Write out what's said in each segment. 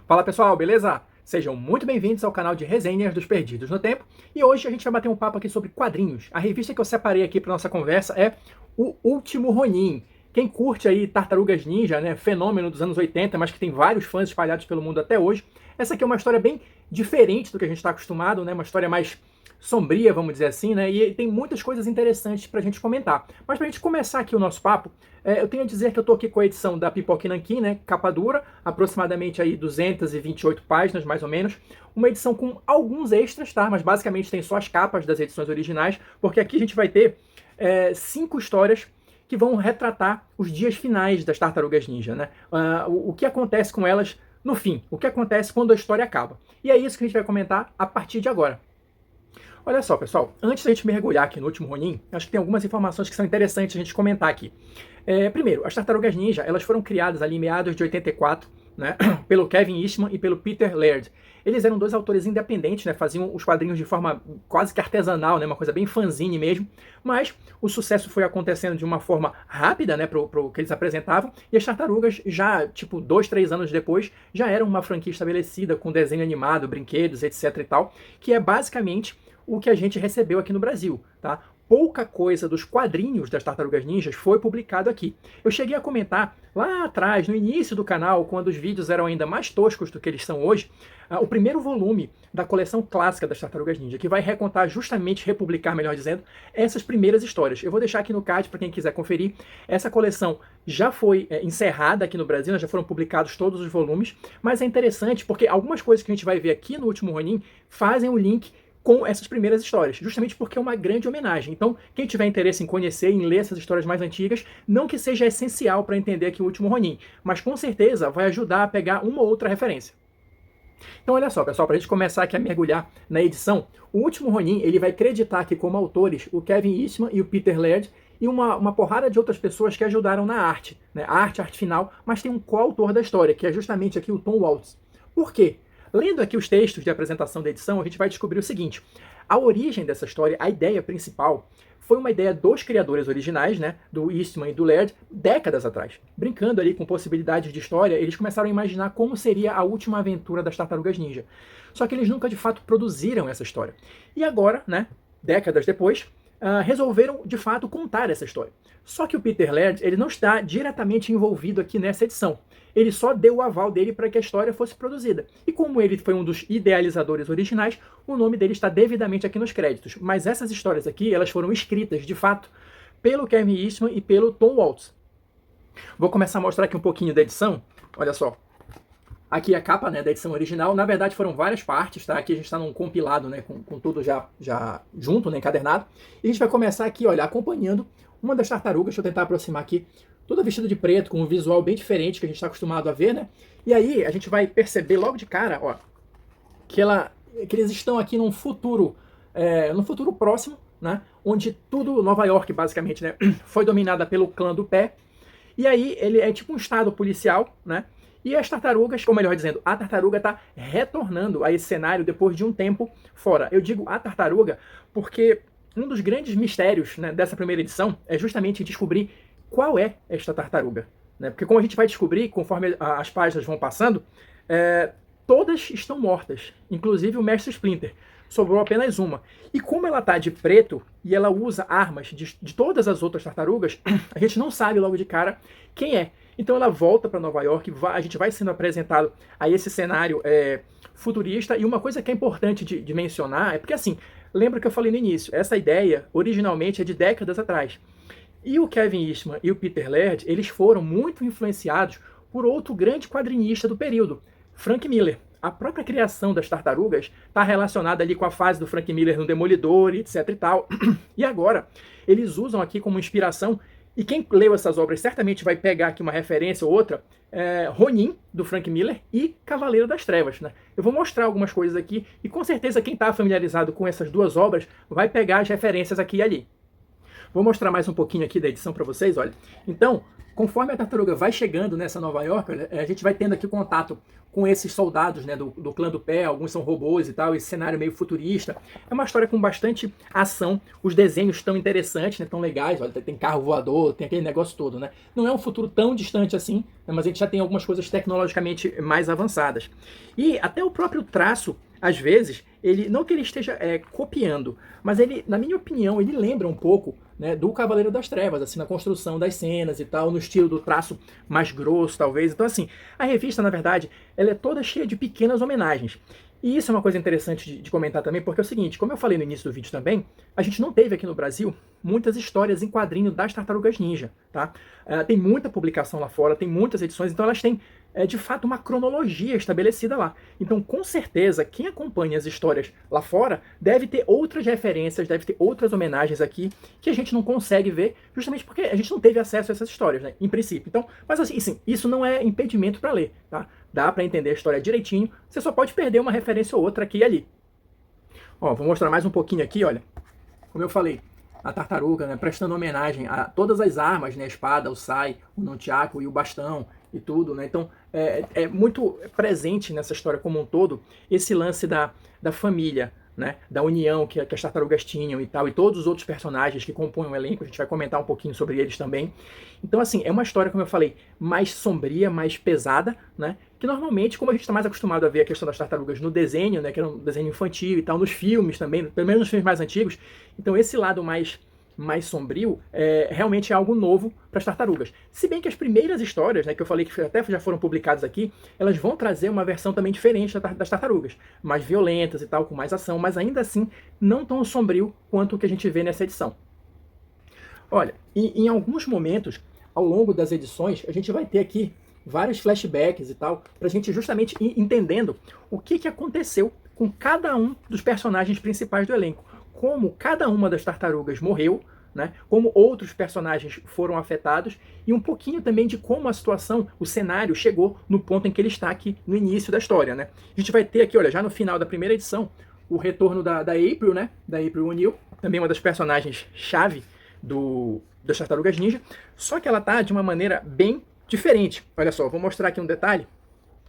Fala pessoal, beleza? Sejam muito bem-vindos ao canal de resenhas dos Perdidos no Tempo. E hoje a gente vai bater um papo aqui sobre quadrinhos. A revista que eu separei aqui para nossa conversa é O Último Ronin. Quem curte aí Tartarugas Ninja, né, fenômeno dos anos 80, mas que tem vários fãs espalhados pelo mundo até hoje, essa aqui é uma história bem diferente do que a gente está acostumado, né, uma história mais sombria, vamos dizer assim, né, e tem muitas coisas interessantes para a gente comentar. Mas para a gente começar aqui o nosso papo, eu tenho a dizer que eu estou aqui com a edição da Pipoca e Nanquim, né, capa dura, aproximadamente aí 228 páginas, mais ou menos. Uma edição com alguns extras, tá? Mas basicamente tem só as capas das edições originais, porque aqui a gente vai ter 5 histórias que vão retratar os dias finais das Tartarugas Ninja, né? O que acontece com elas no fim, o que acontece quando a história acaba. E é isso que a gente vai comentar a partir de agora. Olha só, pessoal, antes da gente mergulhar aqui no Último Ronin, acho que tem algumas informações que são interessantes a gente comentar aqui. Primeiro, as Tartarugas Ninja, elas foram criadas ali em meados de 84, né, pelo Kevin Eastman e pelo Peter Laird. Eles eram dois autores independentes, né, faziam os quadrinhos de forma quase que artesanal, né, uma coisa bem fanzine mesmo, mas o sucesso foi acontecendo de uma forma rápida, né, pro que eles apresentavam, e as Tartarugas já, tipo, 2, 3 anos depois, já eram uma franquia estabelecida com desenho animado, brinquedos, etc e tal, que é basicamente o que a gente recebeu aqui no Brasil, tá? Pouca coisa dos quadrinhos das Tartarugas Ninjas foi publicado aqui. Eu cheguei a comentar lá atrás, no início do canal, quando os vídeos eram ainda mais toscos do que eles são hoje, o primeiro volume da coleção clássica das Tartarugas Ninja, que vai recontar justamente, republicar, melhor dizendo, essas primeiras histórias. Eu vou deixar aqui no card para quem quiser conferir. Essa coleção já foi encerrada aqui no Brasil, já foram publicados todos os volumes, mas é interessante porque algumas coisas que a gente vai ver aqui no Último Ronin fazem o link com essas primeiras histórias, justamente porque é uma grande homenagem. Então, quem tiver interesse em conhecer, em ler essas histórias mais antigas, não que seja essencial para entender aqui o Último Ronin, mas com certeza vai ajudar a pegar uma ou outra referência. Então, olha só, pessoal, para a gente começar aqui a mergulhar na edição, o Último Ronin, ele vai acreditar aqui como autores o Kevin Eastman e o Peter Laird e uma porrada de outras pessoas que ajudaram na arte, né? A arte final, mas tem um coautor da história, que é justamente aqui o Tom Waltz. Por quê? Lendo aqui os textos de apresentação da edição, a gente vai descobrir o seguinte: a origem dessa história, a ideia principal, foi uma ideia dos criadores originais, né, do Eastman e do Laird, décadas atrás. Brincando ali com possibilidades de história, eles começaram a imaginar como seria a última aventura das Tartarugas Ninja. Só que eles nunca de fato produziram essa história. E agora, né, décadas depois, resolveram de fato contar essa história. Só que o Peter Laird, ele não está diretamente envolvido aqui nessa edição. Ele só deu o aval dele para que a história fosse produzida. E como ele foi um dos idealizadores originais, o nome dele está devidamente aqui nos créditos. Mas essas histórias aqui, elas foram escritas, de fato, pelo Kevin Eastman e pelo Tom Waltz. Vou começar a mostrar aqui um pouquinho da edição. Olha só. Aqui a capa, né, da edição original. Na verdade foram várias partes, tá? Aqui a gente está num compilado, né, com tudo já junto, né, encadernado. E a gente vai começar aqui, olha, acompanhando uma das tartarugas. Deixa eu tentar aproximar aqui. Toda vestida de preto, com um visual bem diferente que a gente está acostumado a ver, né? E aí a gente vai perceber logo de cara, ó, que eles estão aqui num futuro próximo, né? Onde tudo, Nova York, basicamente, né, foi dominada pelo clã do pé. E aí ele é tipo um estado policial, né? E as tartarugas, ou melhor dizendo, a tartaruga está retornando a esse cenário depois de um tempo fora. Eu digo a tartaruga porque um dos grandes mistérios, né, dessa primeira edição é justamente descobrir qual é esta tartaruga, né? Porque como a gente vai descobrir, conforme as páginas vão passando, todas estão mortas, inclusive o Mestre Splinter. Sobrou apenas uma. E como ela está de preto e ela usa armas de todas as outras tartarugas, a gente não sabe logo de cara quem é. Então ela volta para Nova York, a gente vai sendo apresentado a esse cenário futurista. E uma coisa que é importante de mencionar é porque, assim, lembra que eu falei no início, essa ideia originalmente é de décadas atrás. E o Kevin Eastman e o Peter Laird, eles foram muito influenciados por outro grande quadrinista do período, Frank Miller. A própria criação das tartarugas está relacionada ali com a fase do Frank Miller no Demolidor, etc e tal. E agora, eles usam aqui como inspiração, e quem leu essas obras certamente vai pegar aqui uma referência ou outra, Ronin, do Frank Miller, e Cavaleiro das Trevas, né? Eu vou mostrar algumas coisas aqui, e com certeza quem está familiarizado com essas duas obras vai pegar as referências aqui e ali. Vou mostrar mais um pouquinho aqui da edição para vocês, olha. Então, conforme a tartaruga vai chegando nessa Nova York, a gente vai tendo aqui contato com esses soldados, né, do clã do pé, alguns são robôs e tal, esse cenário meio futurista. É uma história com bastante ação, os desenhos estão interessantes, né, tão legais, olha, tem carro voador, tem aquele negócio todo, né. Não é um futuro tão distante assim, né, mas a gente já tem algumas coisas tecnologicamente mais avançadas. E até o próprio traço, às vezes, ele não que ele esteja copiando, mas ele, na minha opinião, ele lembra um pouco, né, do Cavaleiro das Trevas, assim, na construção das cenas e tal, no estilo do traço mais grosso, talvez. Então, assim, a revista, na verdade, ela é toda cheia de pequenas homenagens. E isso é uma coisa interessante de comentar também, porque é o seguinte, como eu falei no início do vídeo também, a gente não teve aqui no Brasil muitas histórias em quadrinho das Tartarugas Ninja, tá? Tem muita publicação lá fora, tem muitas edições, então elas têm, de fato, uma cronologia estabelecida lá. Então, com certeza, quem acompanha as histórias lá fora deve ter outras referências, deve ter outras homenagens aqui que a gente não consegue ver, justamente porque a gente não teve acesso a essas histórias, né, em princípio. Então, mas assim, isso não é impedimento para ler, tá? Dá para entender a história direitinho, você só pode perder uma referência ou outra aqui e ali. Ó, vou mostrar mais um pouquinho aqui, olha. Como eu falei, a tartaruga, né, prestando homenagem a todas as armas, né, a espada, o sai, o nunchaku e o bastão e tudo, né? Então é muito presente nessa história como um todo esse lance da família, né, da união que as tartarugas tinham e tal, e todos os outros personagens que compõem o elenco, a gente vai comentar um pouquinho sobre eles também. Então, assim, é uma história, como eu falei, mais sombria, mais pesada, né, que normalmente, como a gente está mais acostumado a ver a questão das tartarugas no desenho, né, que era um desenho infantil e tal, nos filmes também, pelo menos nos filmes mais antigos, então esse lado mais sombrio, realmente é algo novo para as tartarugas. Se bem que as primeiras histórias, né, que eu falei que até já foram publicadas aqui, elas vão trazer uma versão também diferente das tartarugas, mais violentas e tal, com mais ação, mas ainda assim não tão sombrio quanto o que a gente vê nessa edição. Olha, em alguns momentos, ao longo das edições, a gente vai ter aqui vários flashbacks e tal, para a gente justamente ir entendendo o que aconteceu com cada um dos personagens principais do elenco, como cada uma das tartarugas morreu, né, como outros personagens foram afetados, e um pouquinho também de como a situação, o cenário chegou no ponto em que ele está aqui no início da história, né. A gente vai ter aqui, olha, já no final da primeira edição, o retorno da April, né, da April O'Neil, também uma das personagens-chave das Tartarugas Ninja, só que ela tá de uma maneira bem diferente. Olha só, vou mostrar aqui um detalhe.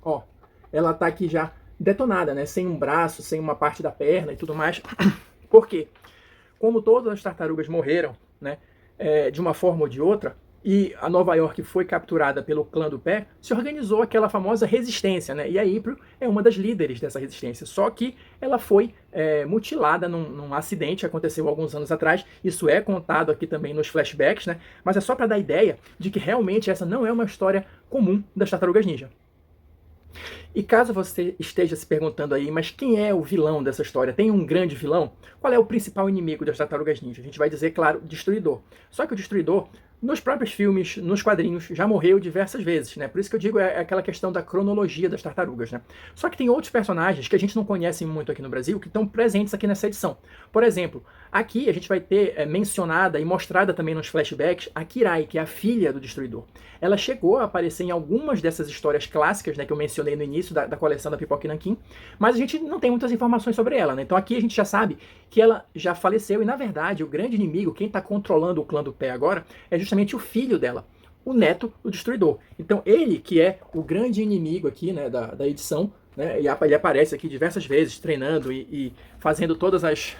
Ó, ela tá aqui já detonada, né, sem um braço, sem uma parte da perna e tudo mais. Por quê? Como todas as tartarugas morreram, né, de uma forma ou de outra, e a Nova York foi capturada pelo clã do pé, se organizou aquela famosa resistência, né? E a April é uma das líderes dessa resistência. Só que ela foi mutilada num acidente que aconteceu alguns anos atrás. Isso é contado aqui também nos flashbacks, né? Mas é só para dar ideia de que realmente essa não é uma história comum das Tartarugas Ninja. E caso você esteja se perguntando aí, mas quem é o vilão dessa história? Tem um grande vilão? Qual é o principal inimigo das Tartarugas Ninja? A gente vai dizer, claro, Destruidor. Só que o Destruidor, nos próprios filmes, nos quadrinhos, já morreu diversas vezes, né? Por isso que eu digo, é aquela questão da cronologia das tartarugas, né? Só que tem outros personagens que a gente não conhece muito aqui no Brasil, que estão presentes aqui nessa edição. Por exemplo, aqui a gente vai ter mencionada e mostrada também nos flashbacks a Kirai, que é a filha do Destruidor. Ela chegou a aparecer em algumas dessas histórias clássicas, né, que eu mencionei no início da coleção da Pipoca e Nanquim, mas a gente não tem muitas informações sobre ela, né? Então aqui a gente já sabe que ela já faleceu e, na verdade, o grande inimigo, quem está controlando o clã do pé agora, é justamente o filho dela, o neto do Destruidor. Então ele que é o grande inimigo aqui, né, da edição, né, e ele aparece aqui diversas vezes treinando e fazendo todas as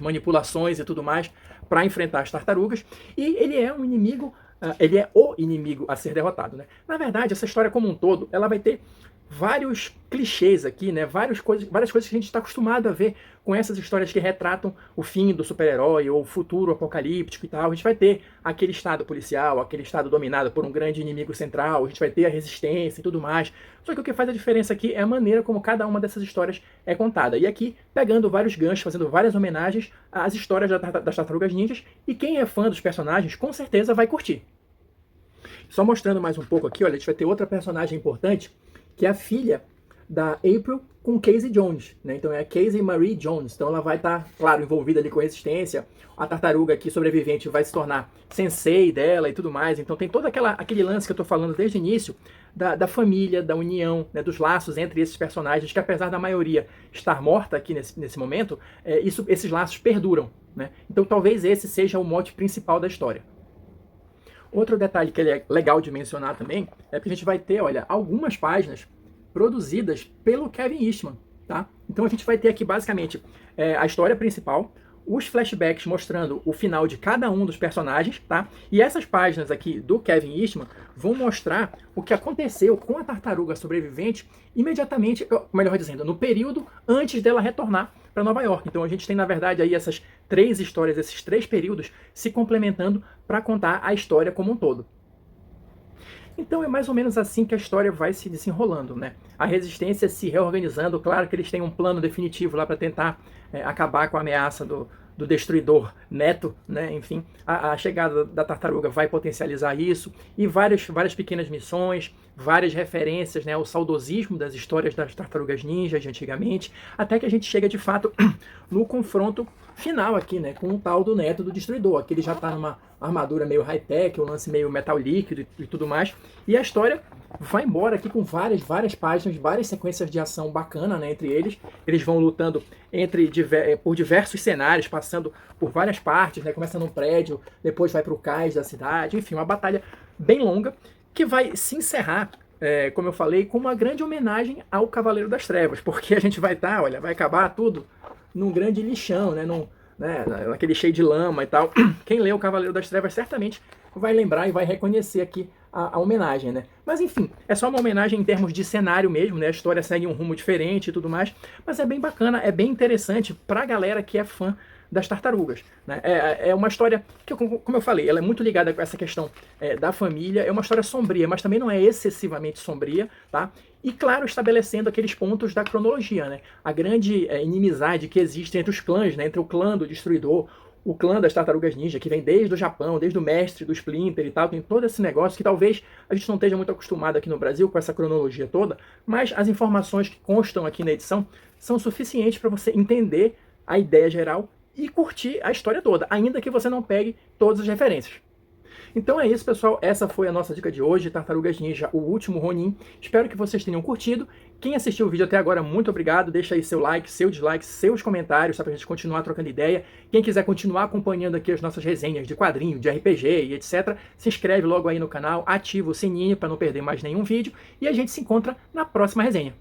manipulações e tudo mais para enfrentar as tartarugas, e ele é um inimigo, ele é o inimigo a ser derrotado, né? Na verdade, essa história como um todo, ela vai ter vários clichês aqui, né? Várias coisas que a gente está acostumado a ver com essas histórias que retratam o fim do super-herói ou o futuro apocalíptico e tal. A gente vai ter aquele estado policial, aquele estado dominado por um grande inimigo central, a gente vai ter a resistência e tudo mais. Só que o que faz a diferença aqui é a maneira como cada uma dessas histórias é contada. E aqui, pegando vários ganchos, fazendo várias homenagens às histórias das Tartarugas Ninjas, e quem é fã dos personagens, com certeza vai curtir. Só mostrando mais um pouco aqui, olha, a gente vai ter outra personagem importante, que é a filha da April com Casey Jones, né? Então é a Casey Marie Jones. Então ela vai estar, claro, envolvida ali com a resistência. A tartaruga aqui sobrevivente vai se tornar sensei dela e tudo mais. Então tem todo aquele lance que eu tô falando desde o início da família, da união, né, dos laços entre esses personagens, que apesar da maioria estar morta aqui nesse momento, esses laços perduram, né? Então talvez esse seja o mote principal da história. Outro detalhe que é legal de mencionar também é que a gente vai ter, olha, algumas páginas produzidas pelo Kevin Eastman, tá? Então a gente vai ter aqui basicamente a história principal, os flashbacks mostrando o final de cada um dos personagens, tá? E essas páginas aqui do Kevin Eastman vão mostrar o que aconteceu com a tartaruga sobrevivente imediatamente, melhor dizendo, no período antes dela retornar para Nova York. Então a gente tem, na verdade, aí essas 3 histórias, esses 3 períodos se complementando para contar a história como um todo. Então é mais ou menos assim que a história vai se desenrolando, né? A resistência se reorganizando, claro que eles têm um plano definitivo lá para tentar acabar com a ameaça do destruidor neto, né? Enfim, a chegada da tartaruga vai potencializar isso, e várias pequenas missões, várias referências, né, ao saudosismo das histórias das tartarugas ninjas de antigamente, até que a gente chega de fato no confronto final aqui, né, com o tal do neto do destruidor. Aqui ele já está numa armadura meio high-tech, um lance meio metal líquido e tudo mais, e a história vai embora aqui com várias páginas, várias sequências de ação bacana, né, entre eles. Eles vão lutando por diversos cenários, passando por várias partes, né, começa num prédio, depois vai para o cais da cidade, enfim, uma batalha bem longa que vai se encerrar, como eu falei, com uma grande homenagem ao Cavaleiro das Trevas, porque a gente vai estar, olha, vai acabar tudo num grande lixão, né, naquele cheio de lama e tal. Quem lê o Cavaleiro das Trevas certamente vai lembrar e vai reconhecer aqui a homenagem, né? Mas enfim, é só uma homenagem em termos de cenário mesmo, né? A história segue um rumo diferente e tudo mais, mas é bem bacana, é bem interessante pra galera que é fã das tartarugas, né? É uma história que, como eu falei, ela é muito ligada com essa questão da família, é uma história sombria, mas também não é excessivamente sombria, tá? E claro, estabelecendo aqueles pontos da cronologia, né? A grande inimizade que existe entre os clãs, né? Entre o clã do Destruidor, o clã das Tartarugas Ninja, que vem desde o Japão, desde o mestre do Splinter e tal, tem todo esse negócio que talvez a gente não esteja muito acostumado aqui no Brasil com essa cronologia toda, mas as informações que constam aqui na edição são suficientes para você entender a ideia geral e curtir a história toda, ainda que você não pegue todas as referências. Então é isso, pessoal. Essa foi a nossa dica de hoje, Tartarugas Ninja, o último Ronin. Espero que vocês tenham curtido. Quem assistiu o vídeo até agora, muito obrigado. Deixa aí seu like, seu dislike, seus comentários, só pra gente continuar trocando ideia. Quem quiser continuar acompanhando aqui as nossas resenhas de quadrinho, de RPG e etc., se inscreve logo aí no canal, ativa o sininho para não perder mais nenhum vídeo e a gente se encontra na próxima resenha.